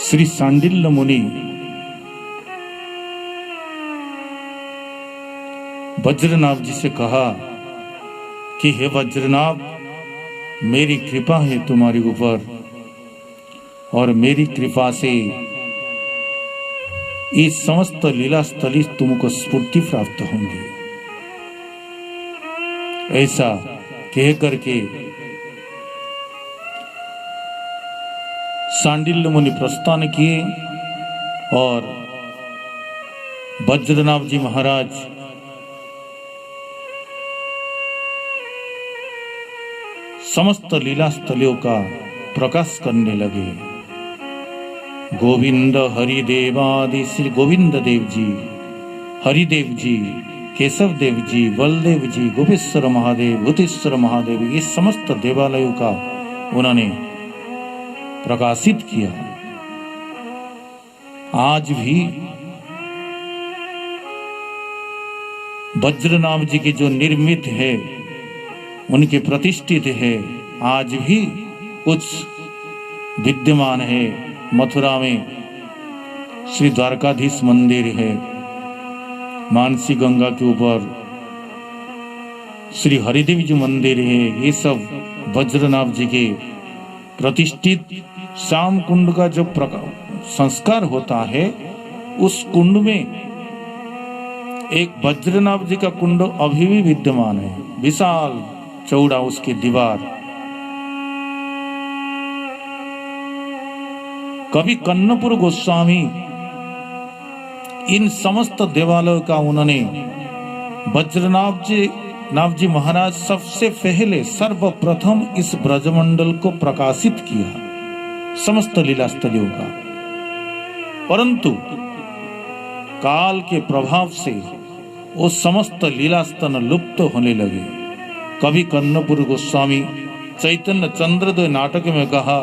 श्री सांडिल्य मुनि वज्रनाभ जी से कहा कि हे वज्रनाभ, मेरी कृपा है तुम्हारे ऊपर और मेरी कृपा से ये समस्त लीला स्थली तुमको स्फूर्ति प्राप्त होंगी। ऐसा कह करके सांडिल्य मुनि प्रस्थान किए और वज्रनाभ जी महाराज समस्त लीला स्थलियों का प्रकाश करने लगे। गोविंद हरिदेवादि श्री गोविंद देव जी, हरिदेव जी, केशव देव जी, बलदेव जी, गोपेश्वर महादेव, भूतेश्वर महादेव, ये समस्त देवालयों का उन्होंने प्रकाशित किया। आज भी वज्रनाभ जी की जो निर्मित है, उनके प्रतिष्ठित है, आज भी कुछ विद्यमान है। मथुरा में श्री द्वारकाधीश मंदिर है, मानसी गंगा के ऊपर श्री हरिदेव जी मंदिर है। ये सब वज्रनाभ जी के प्रतिष्ठित श्याम कुंड का जो संस्कार होता है, उस कुंड में एक वज्रनाभ जी का कुंड अभी भी विद्यमान है, विशाल चौड़ा उसकी दीवार। कवि कन्नपुर गोस्वामी इन समस्त देवालयों का उन्होंने वज्रनाभ जी महाराज सबसे पहले सर्वप्रथम इस ब्रजमंडल को प्रकाशित किया, समस्त लीला स्थलियों का। परंतु काल के प्रभाव से वो समस्त लीला स्थल लुप्त होने लगे। कवि कन्नपुर गोस्वामी चैतन्य चंद्रोदय नाटक में कहा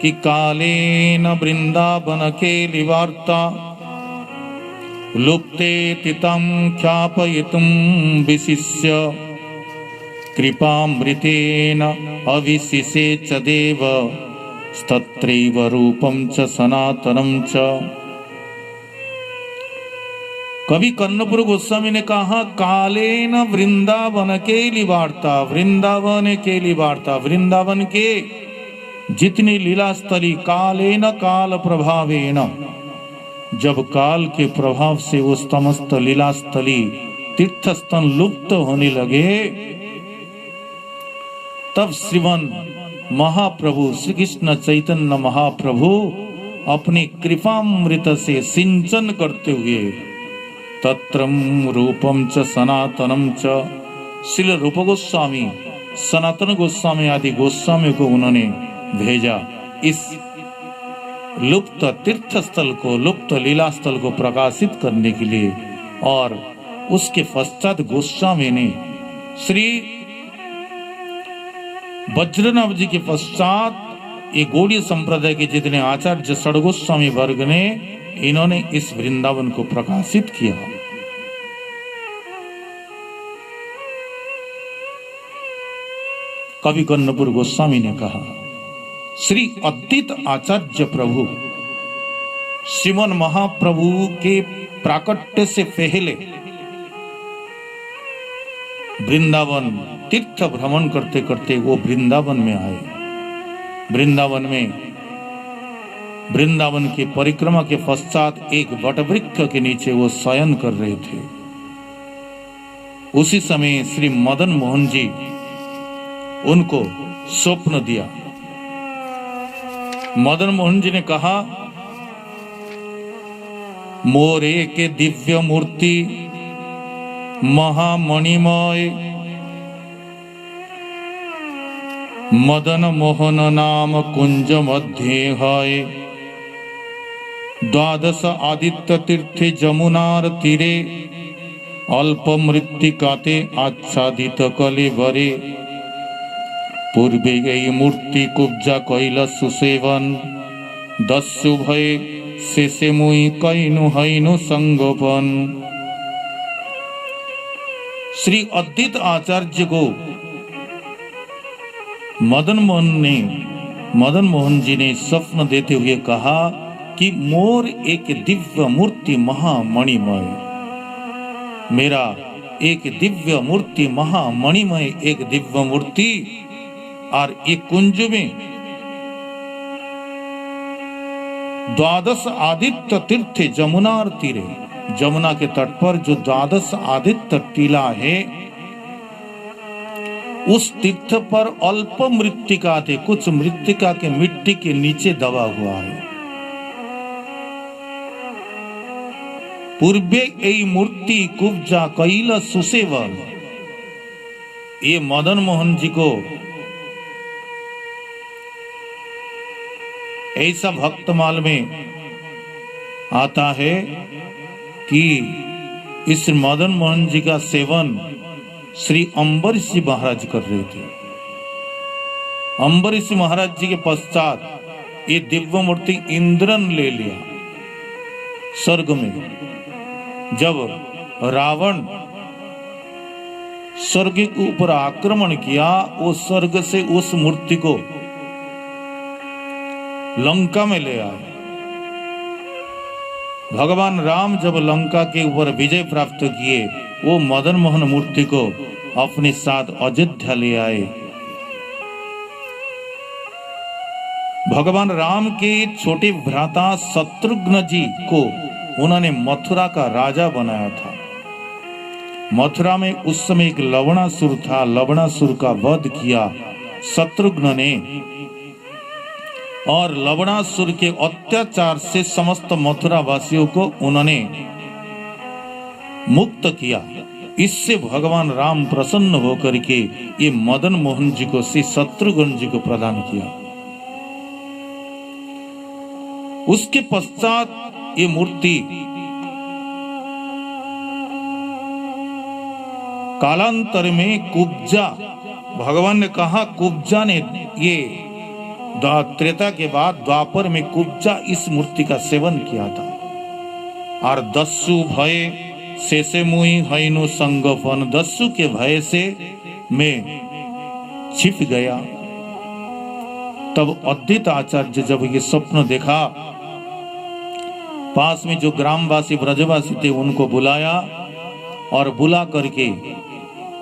कि कालेन वृंदावन के लिवार्ता लुप्ते तितं ख्यापयितुं विशिष्य कृपामृतेन अविशिषे च देव तत्रैव रूपं च सनातनं च। कवि कन्नपुर गोस्वामी ने कहा, कालेन वृंदावन के लिवार्ता, वृंदावन के लिवार्ता, वृंदावन के जितनी लीला स्थली कालेन काल प्रभावेन, जब काल के प्रभाव से वो समस्त लीला स्थली तीर्थस्थल लुप्त होने लगे, तब श्रीमन महाप्रभु श्री कृष्ण चैतन्य महाप्रभु अपनी कृपामृत से सिंचन करते हुए तत्रम रूपम च सनातनम च, श्रील रूप गोस्वामी, सनातन गोस्वामी आदि गोस्वामी को उन्होंने भेजा इस लुप्त तीर्थ स्थल को, लुप्त लीला स्थल को प्रकाशित करने के लिए। और उसके पश्चात गोस्वामी ने श्री वज्रनाभ जी के पश्चात ये गौड़ीय संप्रदाय के जितने आचार्य षड्गोस्वामी वर्ग ने, इन्होंने इस वृंदावन को प्रकाशित किया। कवि कन्नपुर गोस्वामी ने कहा, श्री अद्वैत आचार्य प्रभु श्रीमन महाप्रभु के प्राकट्य से पहले वृंदावन तीर्थ भ्रमण करते करते वो वृंदावन में आए। वृंदावन की परिक्रमा के पश्चात एक वटवृक्ष के नीचे वो शयन कर रहे थे। उसी समय श्री मदन मोहन जी उनको स्वप्न दिया। मदन मोहन जी ने कहा, मोरे के दिव्य मूर्ति महामणिमय मदन मोहन नाम कुंज मध्य है, द्वादश आदित्य तीर्थे जमुनार तीरे अल्प मृत्तिकाते आच्छादित कलेवरे, पूर्वे गई मूर्ति कुब्जा कैल सुसेवन, दस्यु भय शेषे मुई कैनु हैनु संगोपन। श्री अद्वैत आचार्य को मदन मोहन जी ने स्वप्न देते हुए कहा कि मोर एक दिव्य मूर्ति महामणिमय, मेरा एक दिव्य मूर्ति महामणिमय, एक दिव्य मूर्ति, और एक कुंज में 12 आदित्य तीर्थ जमुनार तीरे, जमुना के तट पर जो 12 आदित्य टीला है, उस तीर्थ पर अल्प मृत्तिका थे, कुछ मृत्तिका के मिट्टी के नीचे दबा हुआ है। पूर्वे यही मूर्ति कुब्जा कैल सुसेवन, ये मदन मोहन जी को ऐसा भक्तमाल में आता है कि इस मदन मोहन जी का सेवन श्री अम्बरीश जी महाराज कर रहे थे। अम्बरीश महाराज जी के पश्चात ये दिव्य मूर्ति इंद्रन ले लिया स्वर्ग में। जब रावण स्वर्ग के ऊपर आक्रमण किया, वो स्वर्ग से उस मूर्ति को लंका में ले आए। भगवान राम जब लंका के ऊपर विजय प्राप्त किए, वो मदन मोहन मूर्ति को अपने साथ अयोध्या ले आए। भगवान राम के छोटे भ्राता शत्रुघ्न जी को उन्होंने मथुरा का राजा बनाया था। मथुरा में उस समय एक लवणासुर था, लवणासुर का वध किया शत्रुघ्न ने, और लवणासुर के अत्याचार से समस्त मथुरा वासियों को उन्होंने मुक्त किया। इससे भगवान राम प्रसन्न होकर के ये मदन मोहन जी को श्री शत्रुघ्न जी को प्रदान किया। उसके पश्चात ये मूर्ति कालांतर में कुब्जा, भगवान ने कहा कुब्जा ने, ये त्रेता के बाद द्वापर में कुब्जा इस मूर्ति का सेवन किया था। और दस्यु भय शेषे मुई हैनु संगोपन, दस्यु के भय से मैं छिप गया। तब अद्वैत आचार्य जब ये स्वप्न देखा, पास में जो ग्रामवासी ब्रजवासी थे उनको बुलाया, और बुला करके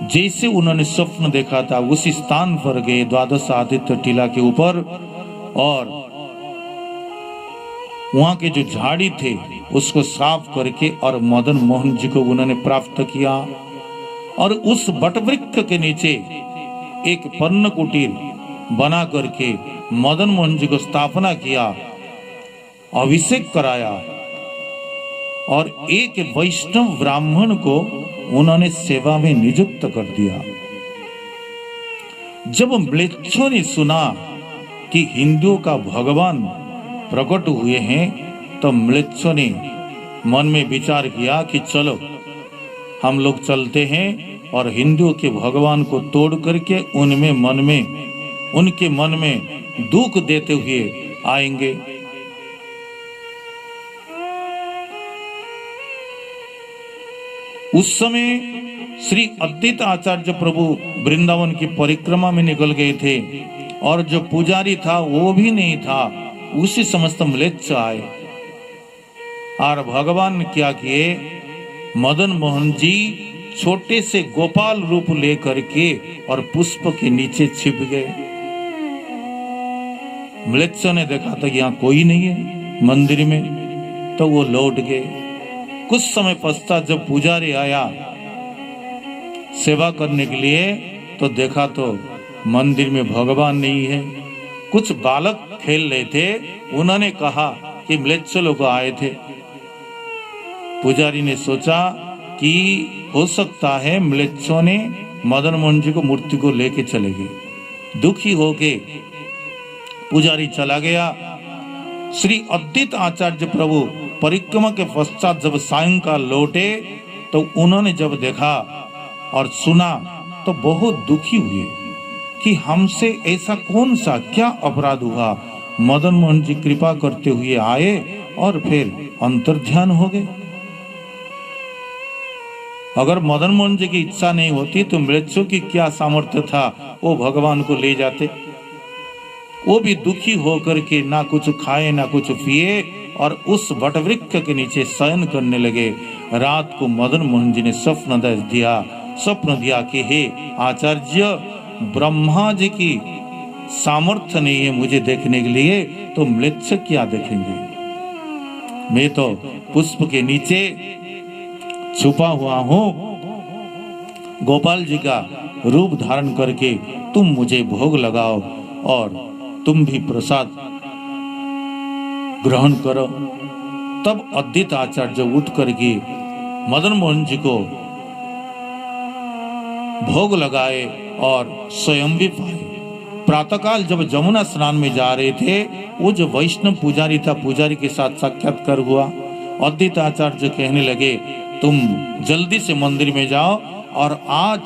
जैसे उन्होंने स्वप्न देखा था उसी स्थान पर गए 12 आदित्य टीला के ऊपर, और वहां के जो झाड़ी थे उसको साफ करके और मदन मोहन जी को उन्होंने प्राप्त किया। और उस बटवृक्ष के नीचे एक पर्ण कुटीर बना करके मदन मोहन जी को स्थापना किया, अभिषेक कराया, और एक वैष्णव ब्राह्मण को उन्होंने सेवा में नियुक्त कर दिया। जब म्लेच्छों ने सुना कि हिंदुओं का भगवान प्रकट हुए हैं, तो म्लेच्छों ने मन में विचार किया कि चलो हम लोग चलते हैं और हिंदुओं के भगवान को तोड़ करके उनके मन में दुख देते हुए आएंगे। उस समय श्री अद्वैत आचार्य प्रभु वृंदावन की परिक्रमा में निकल गए थे, और जो पुजारी था वो भी नहीं था, उसी समस्त म्लेच्छ आए। और भगवान क्या किए, मदन मोहन जी छोटे से गोपाल रूप लेकर के और पुष्प के नीचे छिप गए। म्लेच्छ ने देखा था यहाँ कोई नहीं है मंदिर में, तो वो लौट गए। कुछ समय पश्चात जब पुजारी आया सेवा करने के लिए, तो देखा तो मंदिर में भगवान नहीं है। कुछ बालक खेल रहे थे, उन्होंने कहा कि म्लेच्छ लोग आए थे। पुजारी ने सोचा कि हो सकता है म्लेच्छों ने मदन मोहन जी को मूर्ति को लेके चले गए। दुखी होके पुजारी चला गया। श्री अद्वैत आचार्य प्रभु परिक्रमा के पश्चात जब सायंकाल लौटे, तो उन्होंने जब देखा और सुना तो बहुत दुखी हुए कि हमसे ऐसा कौन सा क्या अपराध हुआ। मदन मोहन जी कृपा करते हुए आए और फिर अंतर्ध्यान हो गए। अगर मदन मोहन जी की इच्छा नहीं होती तो म्लेच्छों की क्या सामर्थ्य था, वो भगवान को ले जाते। वो भी दुखी होकर के ना कुछ खाए ना कुछ पिए और उस वटवृक्ष के नीचे शयन करने लगे। रात को मदन मोहन जी ने स्वप्न दिया कि हे आचार्य, ब्रह्मा जी की सामर्थ्य नहीं है मुझे देखने के लिए, तो म्लेच्छ क्या देखेंगे। मैं तो पुष्प के नीचे छुपा हुआ हूँ, गोपाल जी का रूप धारण करके तुम मुझे भोग लगाओ और तुम भी प्रसाद ग्रहण करो। तब अद्वैत आचार्य उठ करके मदन मोहन जी को भोग लगाए और स्वयं भी पाए। प्रातःकाल जब जमुना स्नान में जा रहे थे, वो जो वैष्णव पुजारी था, पुजारी के साथ साक्षात्कार हुआ। अद्वैत आचार्य कहने लगे तुम जल्दी से मंदिर में जाओ और आज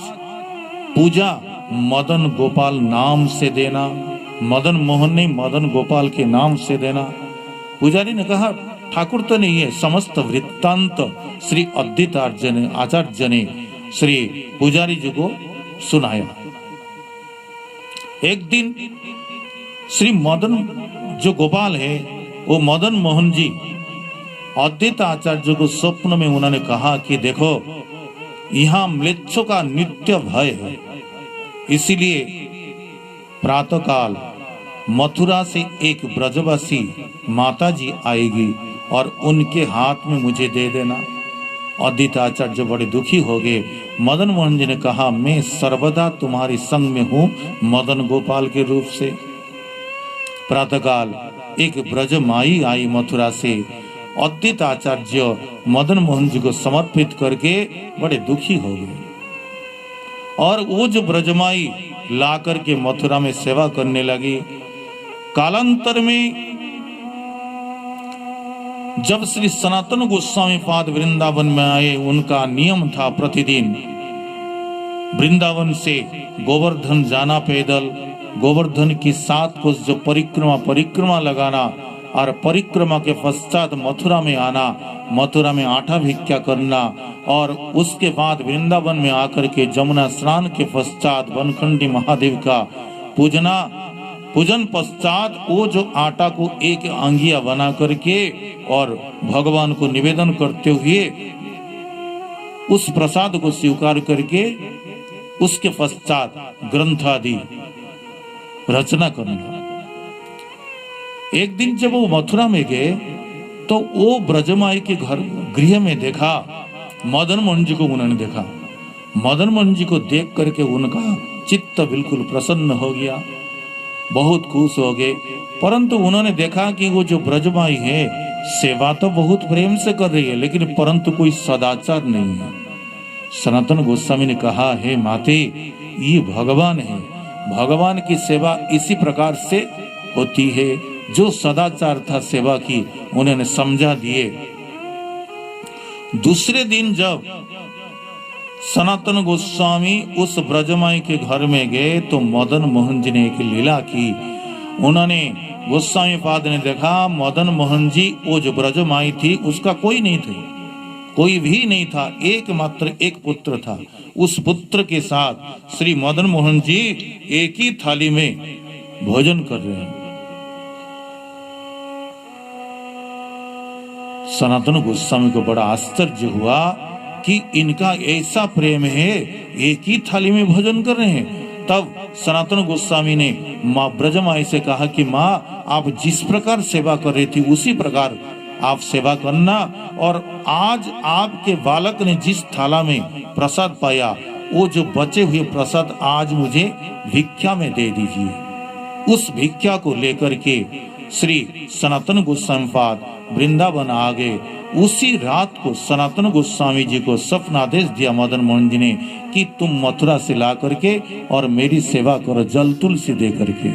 पूजा मदन गोपाल नाम से देना। मदन मोहन नहीं, मदन गोपाल के नाम से देना। पुजारी ने कहा ठाकुर तो नहीं है। समस्त वृत्तांत श्री अद्वैत आचार्य ने श्री पुजारी जी को सुनाया। एक दिन श्री मदन जो गोपाल है, वो मदन मोहन जी अद्वैत आचार्य को स्वप्न में उन्होंने कहा कि देखो यहाँ म्लेच्छों का नित्य भय है, इसीलिए प्रातःकाल मथुरा से एक ब्रजवासी माता जी आएगी और उनके हाथ में मुझे दे देना। अद्वैत आचार्य बड़े दुखी हो गए। मदन मोहन जी ने कहा मैं सर्वदा तुम्हारे संग में हूँ मदन गोपाल के रूप से। प्रातःकाल एक ब्रज माई आई मथुरा से। अद्वैत आचार्य मदन मोहन जी को समर्पित करके बड़े दुखी हो गए और वो जो ब्रजमाई ला करके मथुरा में सेवा करने लगी। कालांतर में जब श्री सनातन गोस्वामी पाद वृंदावन में आए, उनका नियम था प्रतिदिन वृंदावन से गोवर्धन जाना पैदल, गोवर्धन की 7 कोस जो परिक्रमा लगाना और परिक्रमा के पश्चात मथुरा में आना, मथुरा में आटा भिक्षा करना और उसके बाद वृंदावन में आकर के जमुना स्नान के पश्चात वनखंडी महादेव का पूजन पश्चात वो जो आटा को एक अंगिया बना करके और भगवान को निवेदन करते हुए उस प्रसाद को स्वीकार करके उसके पश्चात ग्रंथ आदि रचना करना। एक दिन जब वो मथुरा में गए तो वो ब्रजमाई के घर गृह में देखा मदन मोहन जी को। उन्होंने देखा मदन मोहन जी को देख करके उनका चित्त बिल्कुल प्रसन्न हो गया, बहुत खुश हो गए। परंतु उन्होंने देखा कि वो जो ब्रजमाई है सेवा तो बहुत प्रेम से कर रही है, लेकिन परंतु कोई सदाचार नहीं है। सनातन गोस्वामी ने कहा हे माते, ये भगवान है, भगवान की सेवा इसी प्रकार से होती है। जो सदाचार था सेवा की उन्होंने समझा दिए। दूसरे दिन जब सनातन गोस्वामी उस ब्रजमाई के घर में गए तो मदन मोहन जी ने एक लीला की। उन्होंने गोस्वामी पाद ने देखा मदन मोहन जी वो जो ब्रजमाई थी उसका कोई नहीं था, कोई भी नहीं था, एकमात्र एक पुत्र था। उस पुत्र के साथ श्री मदन मोहन जी एक ही थाली में भोजन कर रहे हैं। सनातन गोस्वामी को बड़ा आश्चर्य हुआ कि इनका ऐसा प्रेम है, एक ही थाली में भोजन कर रहे हैं। तब सनातन गोस्वामी ने माँ ब्रजमाई से कहा कि माँ आप जिस प्रकार सेवा कर रही थी उसी प्रकार आप सेवा करना, और आज आपके बालक ने जिस थाला में प्रसाद पाया वो जो बचे हुए प्रसाद आज मुझे भिक्षा में दे दीजिए। उस भिक्षा को लेकर के श्री सनातन गोस्वामी पाद वृंदावन आ गए। उसी रात को सनातन गोस्वामी जी को स्वप्न आदेश दिया मदन मोहन जी ने कि तुम मथुरा से ला करके और मेरी सेवा करो जल तुलसी दे करके।